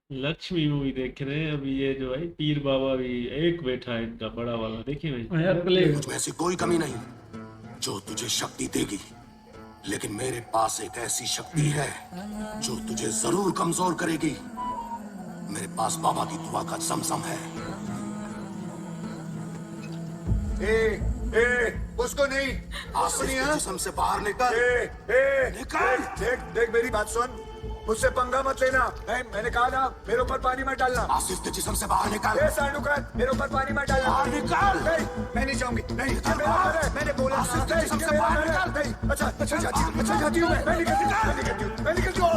Lakshmi movie देख रहे हैं अभी। ये जो है पीर बाबा भी एक बैठा है इनका बड़ा वाला, देखिए भाई। यार प्ले मुझ में ऐसी कोई कमी नहीं जो तुझे शक्ति देगी, लेकिन मेरे पास एक ऐसी शक्ति है जो तुझे जरूर कमजोर करेगी। मेरे पास बाबा की दुआ का समसम है। ए, उसको नहीं, आसिफ के जिस्म से बाहर निकल। निकल। देख देख मेरी बात सुन, मुझसे पंगा मत लेना। मैंने कहा ना, मेरे ऊपर पानी मत डालना। आसिफ के जिस्म से बाहर निकल। सांडुकर, मेरे ऊपर पानी मत डालना। बाहर निकल। मैं नहीं जाऊंगी। नहीं, निकल मेरा बाहर। घर है, मैंने बोला आसिफ के जिस्म से बाहर निकल। नहीं, अच्छा जाती हूँ मैं निकलती हूँ।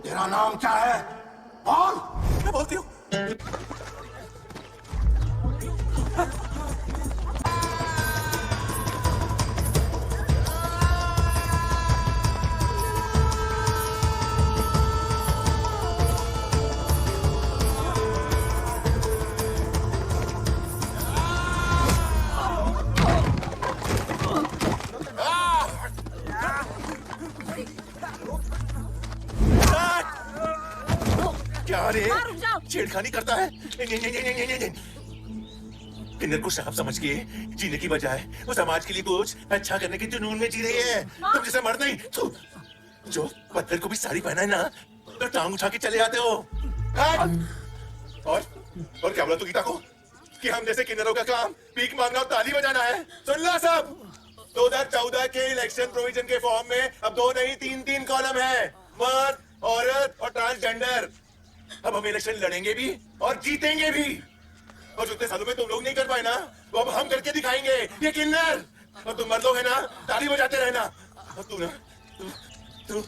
तेरा नाम क्या है? बोल। मैं बोलती हूँ। क्या रे? छेड़खानी करता है? किन्नर को सांप समझ के जीने की बजाय वो समाज के लिए कुछ अच्छा करने के जुनून में जी रही है। तुम जैसे मर्द नहीं, जो पत्थर को भी साड़ी पहना है ना, तो टांग उठा के चले आते हो। और क्या बोला तू गीता को कि हम जैसे किन्नरों का काम भीख मांगना और ताली बजाना है? सुन लो सब, 2014 के इलेक्शन प्रोविजन के फॉर्म में अब 2 नहीं 3 कॉलम है, मर्द, औरत और ट्रांसजेंडर। अब हम इलेक्शन लड़ेंगे भी और जीतेंगे भी, और जो इतने सालों में तुम लोग नहीं कर पाए ना, वो अब हम करके दिखाएंगे। ये किन्नर और तुम मर्द लोग है ना, ताली बजाते रहना। और तू ना तू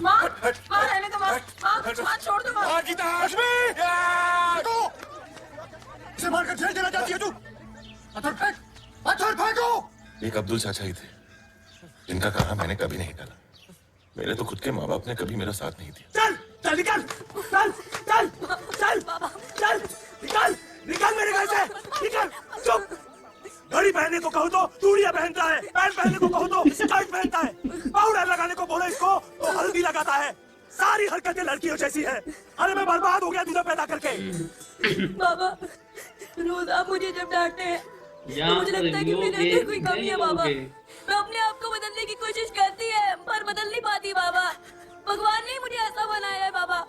माँ रहने दो माँ, छोड़ दो माँ। गीता, लक्ष्मी, इसे मारकर जेल देना चाहती है तू? पत्थर फेंको। एक अब्दुल चाचा ही थे जिनका कहा मैंने कभी नहीं टाला। मेरे तो खुद के माँ बाप ने कभी मेरा साथ नहीं दिया। चल चल निकल, चल चल चल चल निकल निकल मेरे घर से, निकल। चुप। घड़ी पहनने को कहो तो चूड़ियां पहनता है, पैंट पहनने को कहो तो शर्ट पहनता है, पाउडर लगाने को बोलो इसको तो हल्दी लगाता है। सारी हरकतें लड़कियों जैसी है। अरे मैं बर्बाद हो गया तुझे पैदा करके। बाबा रोज आप मुझे जब डांटते हैं तो मुझे लगता है कि मेरे अंदर कोई कमी है बाबा। मैं अपने आप को बदलने की कोशिश करती है पर बदल नहीं पाती बाबा। भगवान ने मुझे ऐसा बनाया है बाबा।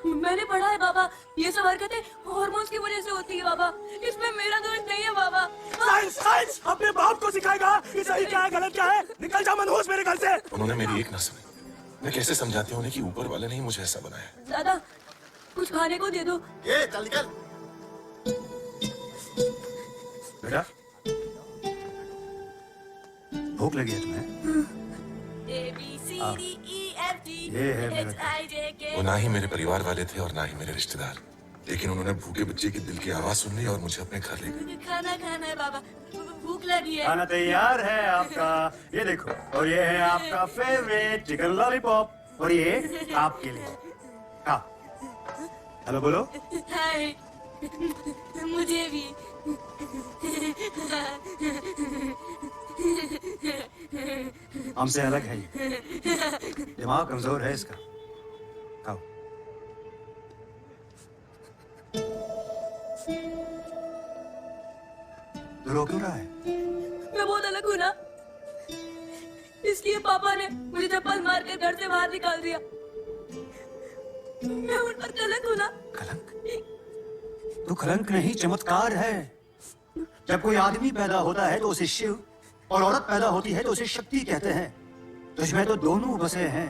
मैंने पढ़ा है बाबा, ये सब हरकतें हार्मोन्स की वजह से होती है बाबा। इसमें मेरा दोष नहीं है बाबा। साइंस साइंस अपने बाप को सिखाएगा कि सही क्या है गलत क्या है। निकल जा मनहूस मेरे घर से। उन्होंने मेरी एक न सुनी। मैं कैसे समझाती हूँ उन्हें कि ऊपर वाले ने ही मुझे ऐसा बनाया। दादा कुछ खाने को दे दो। ये चल निकल। बेटा भूख लगी है तुम्हें? ये है मेरा। वो ना ही मेरे परिवार वाले थे और ना ही मेरे रिश्तेदार, लेकिन उन्होंने भूखे बच्चे की दिल की आवाज सुन ली और मुझे अपने घर ले गए। खाना खाना है बाबा, भूख लगी है। खाना तैयार है आपका, ये देखो। और ये है आपका फेवरेट चिकन लॉलीपॉप, और ये आपके लिए। हाँ हेलो बोलो। हाय मुझे भी। हमसे अलग है ये, दिमाग कमजोर है इसका। खाओ। तो रो क्यों रहा है? मैं बहुत अलग हूँ ना, इसलिए पापा ने मुझे चप्पल मार कर घर से बाहर निकाल दिया। मैं उन पर कलंक हूँ ना। कलंक? तो कलंक नहीं, चमत्कार है। जब कोई आदमी पैदा होता है तो उसे शिव, और औरत पैदा होती है तो उसे शक्ति कहते हैं। तुझमें तो दोनों बसे हैं।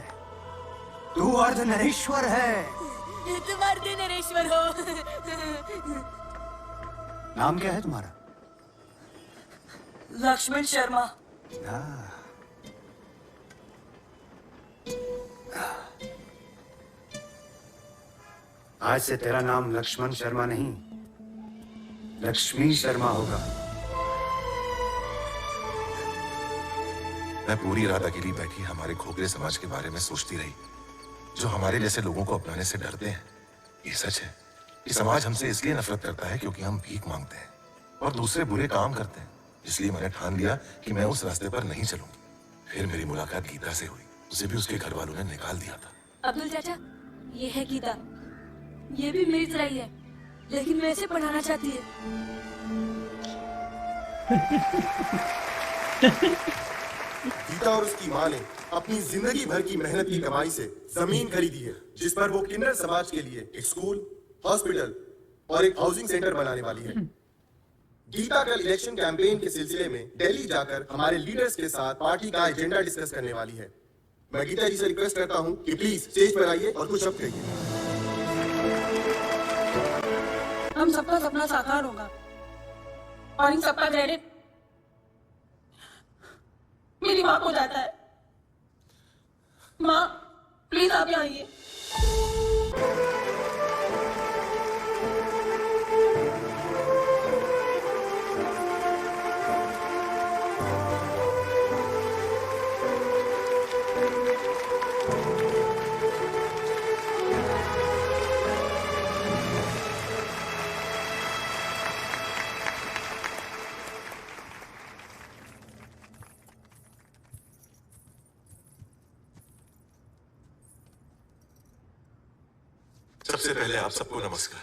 तू अर्धनरेश्वर है। तुम अर्धनरेश्वर हो। नाम क्या है तुम्हारा? लक्ष्मण शर्मा। आज से तेरा नाम लक्ष्मण शर्मा नहीं, लक्ष्मी शर्मा होगा। मैं पूरी रात अकेली बैठी हमारे खोखले समाज के बारे में सोचती रही, जो हमारे जैसे लोगों को अपनाने से डरते हैं। ये सच है, कि समाज हमसे इसलिए नफरत करता है क्योंकि हम भीख मांगते हैं और दूसरे बुरे काम करते हैं। इसलिए मैंने ठान लिया कि मैं उस रास्ते पर नहीं चलूंगी। फिर मेरी मुलाकात गीता से हुई। उसे भी उसके घर वालों ने निकाल दिया था। अब्दुल चाचा, ये है गीता। ये भी मेरी तरह ही है, लेकिन मैं इसे पढ़ाना चाहती है। गीता और उसकी माँ ने अपनी जिंदगी भर की मेहनत की कमाई से जमीन खरीदी है, जिस पर वो किन्नर समाज के लिए एक स्कूल, हॉस्पिटल और एक हाउसिंग सेंटर बनाने वाली है। गीता कल इलेक्शन कैंपेन के सिलसिले में दिल्ली जाकर हमारे लीडर्स के साथ पार्टी का एजेंडा डिस्कस करने वाली है। मैं गीता जी से रिक्वेस्ट करता हूँ कि प्लीज स्टेज पर आइए और कुछ शब्द कहिए। हम सबका सपना साकार होगा और इन सबका क्रेडिट मेरी माँ को जाता है। माँ, प्लीज आप यहाँ आइए। सबसे पहले आप सबको नमस्कार।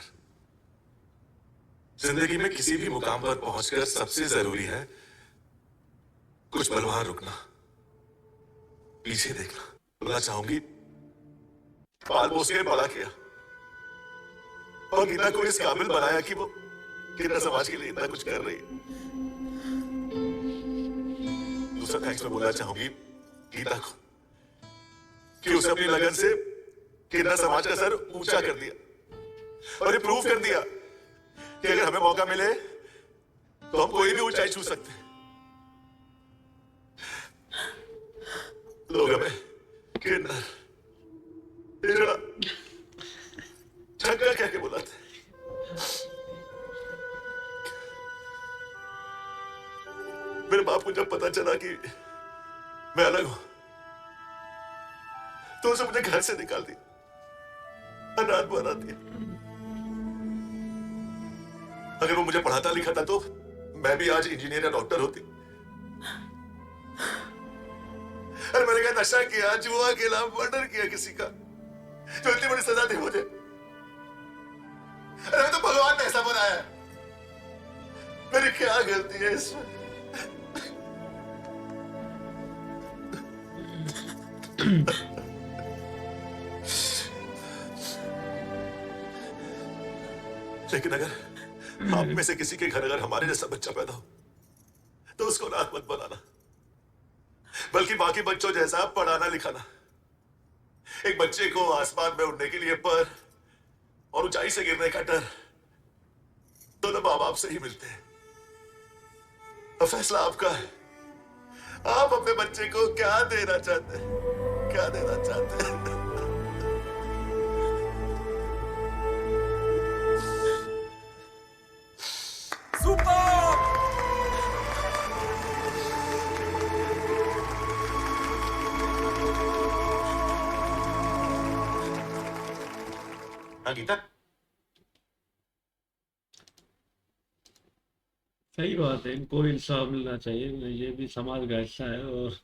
जिंदगी में किसी भी मुकाम पर पहुंचकर सबसे जरूरी है कुछ पल वहां रुकना, पीछे देखना। बोलना चाहूंगी, पाल पोस के बड़ा किया और गीता को इस काबिल बनाया कि वो किन्नर समाज के लिए इतना कुछ कर रही है। दूसरा थैंक्स मैं बोलना चाहूंगी गीता को कि उसे अपनी लगन से किन्नर समाज का सर ऊंचा कर दिया और ये प्रूव कर दिया कि अगर हमें मौका मिले तो हम कोई भी ऊंचाई छू सकते हैं। लोग हमें किन्नर, हिजड़ा, झग्गा कह के बुलाते हैं। मेरे बाप को जब पता चला कि मैं अलग हूं तो उसे मुझे घर से निकाल दिया, अनाथ बना दिया। अगर वो मुझे पढ़ाता लिखाता तो मैं भी आज इंजीनियर या डॉक्टर होती। अरे मैंने क्या नशा किया, जुआ खेला, मर्डर किया किसी का, जो इतनी बड़ी सजा दी मुझे। अरे तो भगवान ने ऐसा बनाया, मेरी क्या गलती है इसमें? लेकिन अगर आप में से किसी के घर अगर हमारे जैसा बच्चा पैदा हो तो उसको अनाथ मत बनाना, बल्कि बाकी बच्चों जैसा पढ़ाना लिखाना। एक बच्चे को आसमान में उड़ने के लिए पर और ऊंचाई से गिरने का डर दोनों मां बाप से ही मिलते हैं। अब फैसला आपका है, आप अपने बच्चे को क्या देना चाहते हैं, क्या देना चाहते हैं। गीता, सही बात है, इनको इंसाफ मिलना चाहिए। ये भी समाज का हिस्सा है। और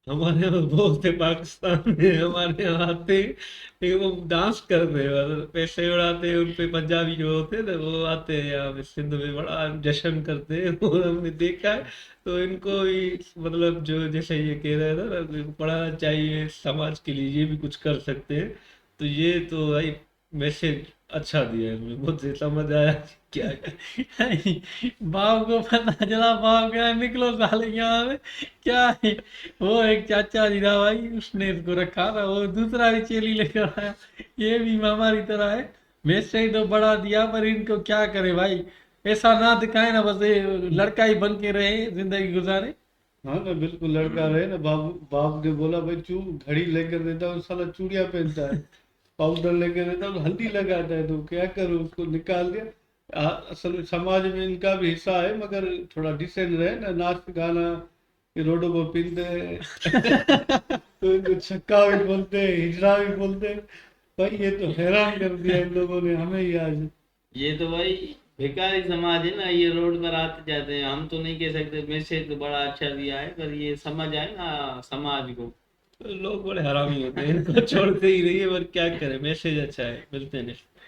हमारे यहाँ बहुत थे पाकिस्तान में, हमारे यहाँ आते हैं, वो डांस करते हैं और पैसे उड़ाते हैं। उन पे पंजाबी जो होते हैं ना, वो आते हैं यहाँ पे सिंध में, बड़ा जश्न करते हैं। और हमने देखा है। तो इनको भी मतलब जो जैसे ये कह रहे थे ना, इनको पढ़ाना चाहिए, समाज के लिए ये भी कुछ कर सकते हैं। तो ये तो भाई मैसेज अच्छा दिया है, मुझे समझ आया क्या है। बाप को पता चला, बाप क्या निकलो साले यहाँ में क्या है। वो एक चाचा जी था भाई, उसने इसको रखा था, वो दूसरा भी चेली लेकर आया। ये भी हमारी तरह है, मैसेज तो बड़ा दिया, पर इनको क्या करे भाई। ऐसा ना दिखाए ना, बस ये लड़का ही बन के रहे, जिंदगी गुजारे। हाँ ना, बिल्कुल लड़का रहे ना। बाप ने बोला भाई घड़ी लेकर देता हूँ, साला चूड़ियां पहनता है, पाउडर लेकर देता हूँ, हल्दी लगाता है, तो क्या करूँ, उसको निकाल दिया। असल समाज में इनका भी हिस्सा है, मगर थोड़ा डिसेंट रहे ना, नाच गाना ये रोडों पर पीनते हैं। तो इनको छक्का भी बोलते हैं, हिजड़ा भी बोलते हैं। भाई ये तो हैरान कर दिया इन लोगों ने हमें ही आज। ये तो भाई भिखारी समाज है ना, ये रोड पर आते जाते हैं, हम तो नहीं कह सकते मैसेज तो बड़ा अच्छा दिया है, पर ये समझ आए ना समाज को। लोग बड़े हरामी होते हैं, इनको छोड़ते ही नहीं है, पर क्या करें, मैसेज अच्छा है, मिलते हैं next।